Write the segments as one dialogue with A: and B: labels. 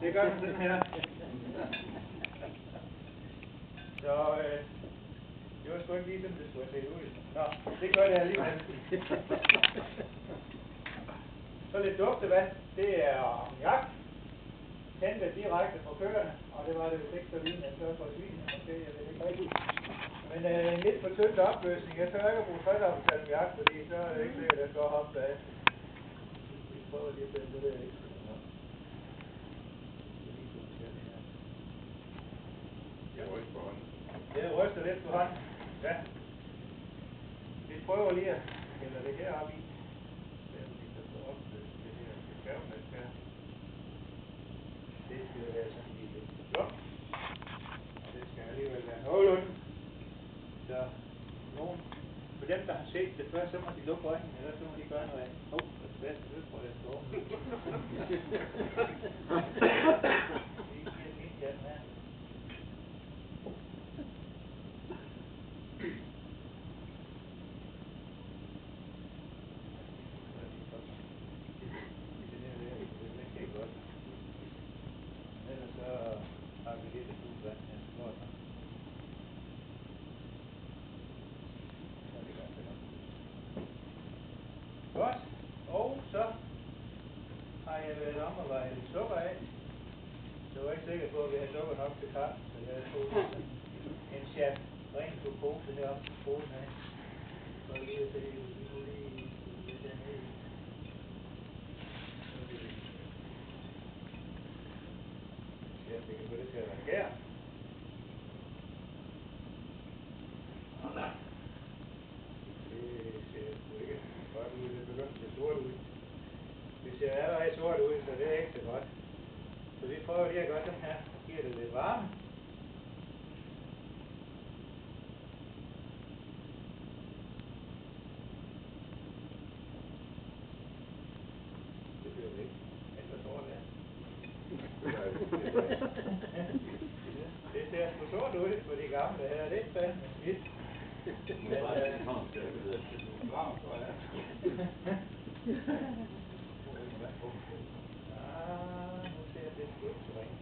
A: Det gør den sådan her. Så det var sgu ikke lige sådan, det skulle have set ud. Nå, det gør det alligevel. Så lidt duftevad, det er ammoniak. Hentet direkte fra køerne, og det var det vist ikke så lignende, så for svinene måske, jeg ved ikke rigtigt. Men en lidt for tynd opløsning. Jeg tør ikke at bruge 3 ammoniak, fordi så er det ikke sikkert, at jeg skal hoppe af. Vi prøver lige at finde det der ekstra. Jeg ryster lidt på hånden. Ja. Vi prøver lige at hælde det her op i. Så får opløst det her kakaomælk her. Det skal være sådan lige lidt blot. Og det skal alligevel være nogenlunde. Så nogen, for dem der har set det før, så må de lukke øjnene, eller så må de gøre noget andet. Det er bedst, det tror jeg står. Godt, og så har jeg været om at veje lidt sukker af. Så jeg var ikke sikker på, at vi havde sukker nok til kaffe, så jeg tog en chat ren glukose heroppe på skolen af. For lige at se, hvis vi kunne lige lidt dernede i. Så vi kan få det til at være gær. Det ser allerede sort ud, så det er ikke så godt. Så vi prøver lige at gøre sådan her. Giver det lidt varme. Det bliver det ikke. Mindre sort der. Det ser sgu sort ud for de gamle her. Det er fandme skidt. Men nu ser det sgu ikke så rent.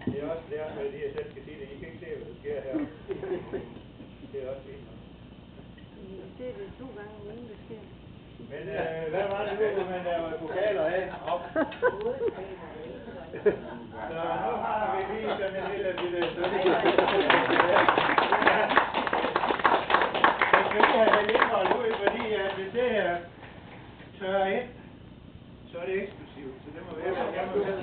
A: Det er også fordi jeg selv skal sige det. I kan ikke se, hvad der sker her. Det er også fint.
B: Jeg ser det 2 gange om ugen, det sker.
A: Men hvad var det nu, man lavede pokaler af? Så nu har vi lige sådan en lille bitte stykke. Jeg skal lige have det indhold ud, fordi hvis det her tørrer ind, så er det eksplosivt. Så det må være, jeg må selv